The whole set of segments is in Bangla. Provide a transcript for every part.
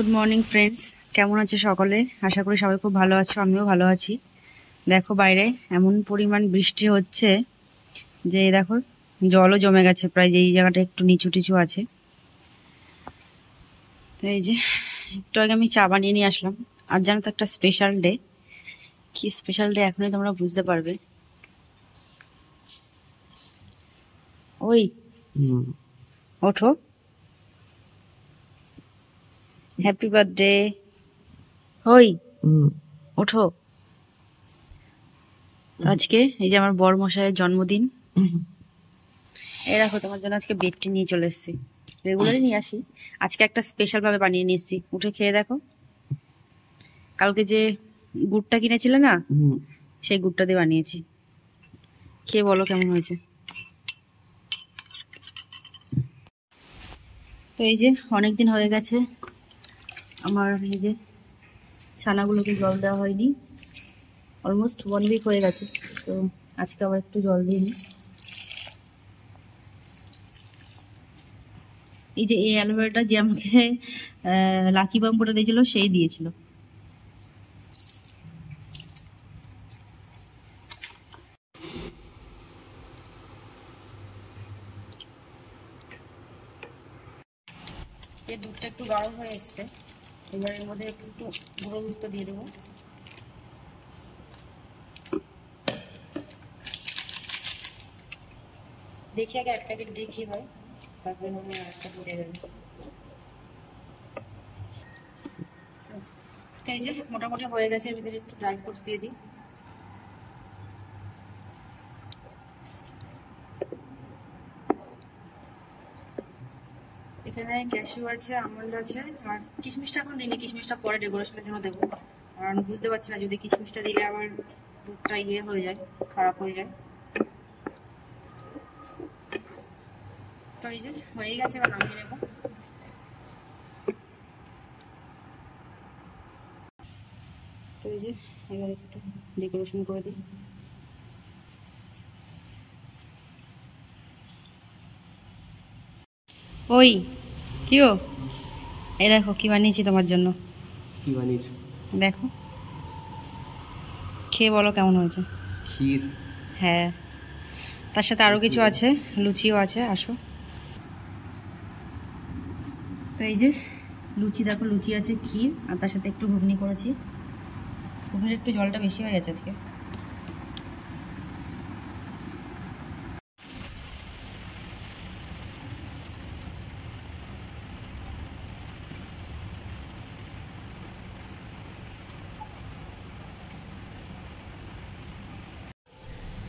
গুড মর্নিং ফ্রেন্ডস, কেমন আছে সকলে? আশা করি সবাই খুব ভালো আছো, আমিও ভালো আছি। দেখো বাইরে এমন পরিমাণ বৃষ্টি হচ্ছে যে দেখো জলও জমে গেছে প্রায়, যেই জায়গাটা একটু নিচু টিচু আছে। তো এই যে একটু আগে আমি চা বানিয়ে নিয়ে আসলাম। আর জানো তো একটা স্পেশাল ডে। কি স্পেশাল ডে এখনই তোমরা বুঝতে পারবে। ওই ওঠো, হ্যাপি বার্থডে। ওই ওঠো। আজকে এই যে আমার বর মশাইয়ের জন্মদিন। এই দেখো তোমার জন্য আজকে বেডটি নিয়ে চলে এসেছি। রেগুলারই নিয়ে আসি, আজকে একটা স্পেশাল ভাবে বানিয়ে নিয়ে এসেছি। উঠে খেয়ে দেখো। কালকে যে গুড়টা কিনেছিলে না, সেই গুড়টা দিয়ে বানিয়েছি। খেয়ে বলো কেমন হয়েছে। তো এই যে অনেকদিন হয়ে গেছে আমার এই যে ছানাগুলোকে জল দেওয়া হয়নি, অলমোস্ট 1 উইক হয়ে গেছে। তো আজকে আবার একটু জল দিয়ে নিই। এই যে এই অ্যালোভেরাটা যে আমাকে লাকি বাম্পুটা দিয়েছিল, সেই দিয়েছিল। এই দুধটা একটু গাঢ় হয়ে এসছে, এবার এর মধ্যে একটু গুঁড়ো দুধটা দিয়ে দেবো। দেখি আগে এক প্যাকেট দেখি হয়, তারপরে মনে হয় একটা দিয়ে দেবো। এই যে মোটামুটি হয়ে গেছে, এর ভিতরে একটু ড্রাই ফ্রুটস দিয়ে দিই। এখানে ক্যাশিউ আছে, আমন্ড আছে, আর কিশমিশটা এখন দিইনি, কিশমিশটা পরে ডেকোরেশনের জন্য দেবো। কারণ বুঝতে পারছি না, যদি কিশমিশটা দিলে আবার দুধটা ইয়ে হয়ে যায়, খারাপ হয়ে যায়। তো এই যে হয়ে গেছে, এবার নামিয়ে নেবো। তো এই যে এবার একটু ডেকোরেশন করে দিই। ওই কিও, এই দেখো কি বানিয়েছি তোমার জন্য। কি বানিয়েছো? দেখো, খেয়ে বলো কেমন হয়েছে। ক্ষীর? হ্যাঁ, তার সাথে আরও কিছু আছে, লুচিও আছে, আসো। তো এই যে লুচি দেখো, লুচি আছে, ক্ষীর, আর তার সাথে একটু ঘুগনি করেছি। ঘুগনির একটু জলটা বেশি হয়ে গেছে আজকে।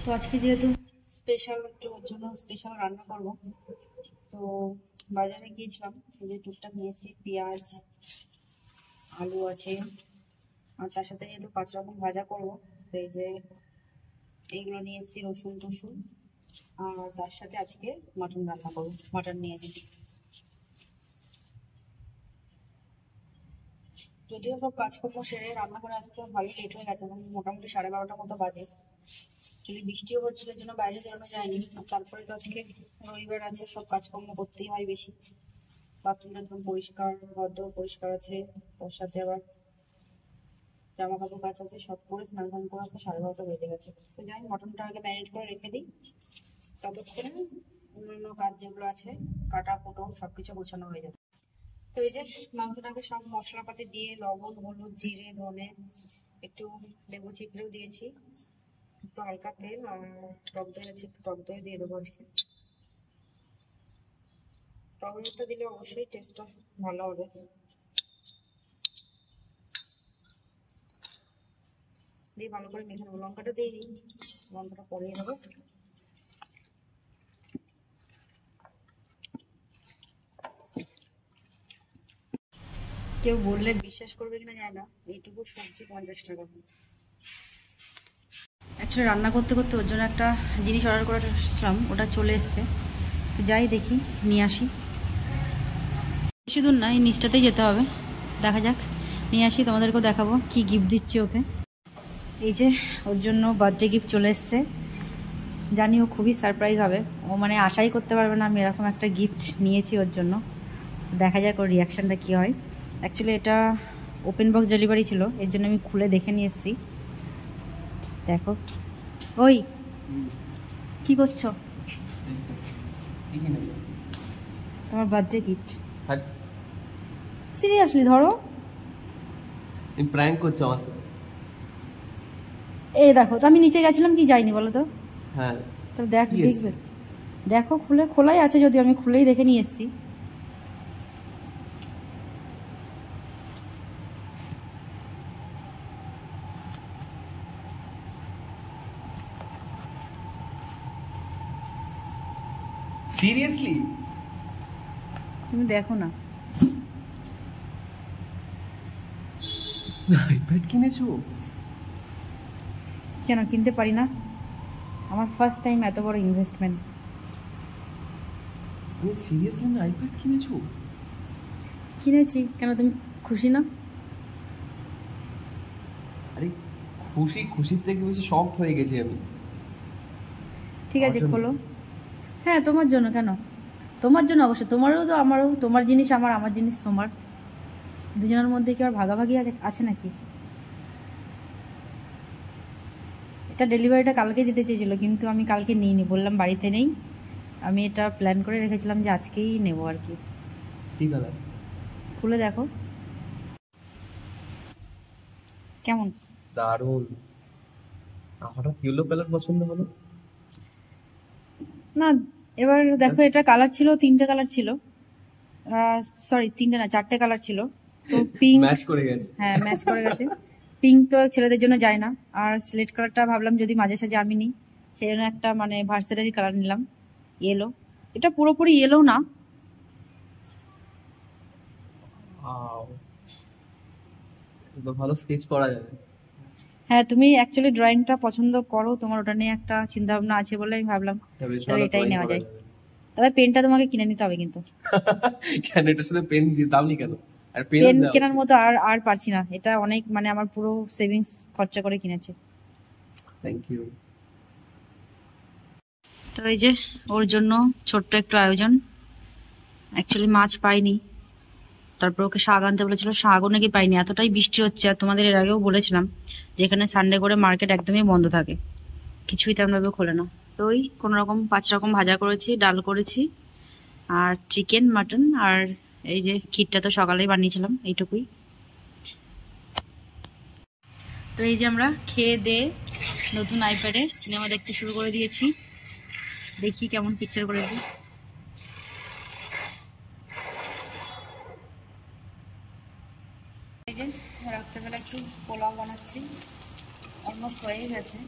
তো আজকে যেহেতু স্পেশাল, একটু ওর জন্য স্পেশাল রান্না করবো। তো বাজারে গিয়েছিলাম, এই যে টুকটাক নিয়েছি, পেঁয়াজ, আলু আছে, আর তার সাথে যেহেতু 5 রকম ভাজা করবো, তো এই যে এইগুলো নিয়ে এসেছি, রসুন টসুন। আর তার সাথে আজকে মাটন রান্না করবো, মাটন নিয়েছি। যদিও সব কাজকর্ম সেরে রান্না করে আসতে ভালোই লেট হয়ে গেছে, এখন মোটামুটি 12:30 মতো বাজে। যদি বৃষ্টিও হচ্ছিল, এর জন্য বাইরে বেরোনো যায়নি। আর তারপরে তো আজকে রবিবার আছে, সব কাজকর্ম করতেই হয় বেশি। বাথরুমটা একদম পরিষ্কার, ঘরদোর পরিষ্কার আছে, তার সাথে আবার জামা কাপড় কাজ আছে, সব করে স্নান টান করে আসতে 12:30 বেজে গেছে। তো যাই মটনটা আগে ম্যারিনেট করে রেখে দিই, ততক্ষণে অন্যান্য কাজ যেগুলো আছে, কাটা কুটো সবকিছু গোছানো হয়ে যাবে। তো এই যে মাংসটাকে সব মশলাপাতি দিয়ে, লবণ, হলুদ, জিরে, ধনে, একটু লেবু চিপড়েও দিয়েছি, একটু হালকা তেল, আর টক দই আছে, একটু টক দই দিয়ে দেবো আজকে। টক দইটা দিলে অবশ্যই টেস্টটা ভালো হবে। দিয়ে ভালো করে মেখে নেবো। লঙ্কাটা দিয়ে নিই, লঙ্কাটা পরিয়ে দেবো। কেউ বললে বিশ্বাস করবে কিনা জানি না, এইটুকু সবজি 50 টাকা। অ্যাকচুয়ালি রান্না করতে করতে ওর জন্য একটা জিনিস অর্ডার করেছিলাম, ওটা চলে এসছে। তো যাই দেখি, নিয়ে আসি। বেশি দূর না, এই নিচটাতেই যেতে হবে, দেখা যাক। নিয়ে আসি, তোমাদেরকেও দেখাবো কি গিফট দিচ্ছি ওকে। এই যে ওর জন্য বার্থডে গিফট চলে এসছে। জানি ও খুবই সারপ্রাইজ হবে, ও মানে আশাই করতে পারবে না আমি এরকম একটা গিফট নিয়েছি ওর জন্য। দেখা যাক ওর রিয়াকশানটা কী হয়। অ্যাকচুয়ালি এটা ওপেন বক্স ডেলিভারি ছিল, এর জন্য আমি খুলে দেখে নিয়ে এসেছি। দেখো, ওই কি করছো? তোমার বার্থডে গিফট। সিরিয়াসলি ধরো, প্র্যাঙ্ক করছো আমার সাথে? এই দেখো তো, আমি নিচে গেছিলাম কি যাইনি বলো তো? হ্যাঁ, তাহলে দেখবে, দেখো খুলে, খোলাই আছে, যদি আমি খুলেই দেখে নিয়ে এসেছি। সিরিয়াসলি? তুমি দেখো না। আইপ্যাড কিনেছো? কেন কিনতে পারি না? আমার ফার্স্ট টাইম এত বড় ইনভেস্টমেন্ট। তুমি সিরিয়াসলি আইপ্যাড কিনেছো? কিনেছি, কেন তুমি খুশি না? আরে খুশির থেকে বেশি শক হয়ে গেছি আমি। ঠিক আছে আমার জন্য? খোলো। হ্যাঁ তোমার জন্য, কেন তোমার জন্য অবশ্যই, তোমারও তো আমারও, তোমার জিনিস আমার, আমার জিনিস তোমার, দুজনের মধ্যে কি আর ভাগাভাগি আছে নাকি? এটা ডেলিভারিটা কালকে দিতে চেয়েছিল, কিন্তু আমি কালকে নিইনি, বললাম বাড়িতে নেই। আমি এটা প্ল্যান করে রেখেছিলাম যে আজকেই নেবো আর কি। কি কালার? খুলে দেখো কেমন। দারুণ। হঠাৎ ইয়েলো কালার পছন্দ হলো? না, এবার দেখো, Yes. এটা কালার ছিল, তিনটে কালার ছিল, সরি তিনটে না, চারটে কালার ছিল। তো পিঙ্ক, ম্যাচ করে গেছে। হ্যাঁ ম্যাচ করে গেছে। পিঙ্ক তো ছেলেদের জন্য যায় না, আর সিলেক্ট কালারটা ভাবলাম যদি মাঝে সাঝে আমি নিই, সেই জন্য একটা মানে ভার্সেটারি কালার নিলাম, ইয়েলো। এটা পুরোপুরি ইয়েলো না। Wow. তো ভালো স্কেচ করা যাবে। হ্যাঁ তুমি অ্যাকচুয়ালি ড্রয়িংটা পছন্দ করো, তোমার ওটা নিয়ে একটা চিন্তা ভাবনা আছে বলে আমি ভাবলাম তবে তবে এটাই drawing নেওয়া করা যায়। যাবে। তবে পেনটা তোমাকে কিনে নিতে হবে কিন্তু। কেন এটার সাথে পেন দামনি কেন? আর পেন পেন কেনার মতো আর আর পারছি না, এটা অনেক মানে আমার পুরো সেভিংস খরচা করে কিনেছে। Thank you. তো এই যে ওর জন্য ছোট্ট একটু আয়োজন। অ্যাকচুয়ালি মাছ পাইনি, তারপর ওকে শাক আনতে বলেছিল, শাকও নাকি পাইনি, এতটাই বৃষ্টি হচ্ছে। আর তোমাদের এর আগেও বলেছিলাম যে এখানে সানডে করে মার্কেট একদমই বন্ধ থাকে, কিছুই তেমনভাবে খোলে না। তো ওই কোনো রকম 5 রকম ভাজা করেছি, ডাল করেছি, আর চিকেন মাটন, আর এই যে ক্ষীরটা তো সকালেই বানিয়েছিলাম, এইটুকুই। তো এই যে আমরা খেয়ে দিয়ে নতুন আইপ্যাডে সিনেমা দেখতে শুরু করে দিয়েছি, দেখি কেমন পিকচার করেছি। এই যে রাত্রেবেলা একটু পোলাও বানাচ্ছি, অলমোস্ট হয়ে গেছে,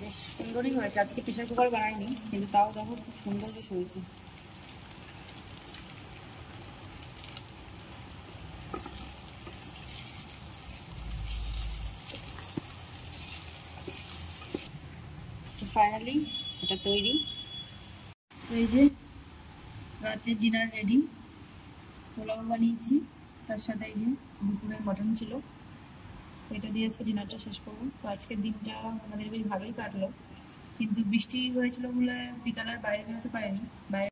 বেশ সুন্দরই হয়েছে। আজকে প্রেশার কুকার বানাইনি, কিন্তু তাও দেখো খুব সুন্দর বেশ হয়েছে। ফাইনালি এটা তৈরি। তো এই যে রাতের ডিনার রেডি, পোলাও বানিয়েছি, তার সাথে এই যে দুপুরের মটন ছিল, এটা দিয়ে আজকে ডিনারটা শেষ করবো। তো আজকের দিনটা আমাদের বেশ ভালোই কাটলো, কিন্তু বৃষ্টি হয়েছিল বলে বিকাল আর বাইরে বেরোতে পারিনি। বাইরে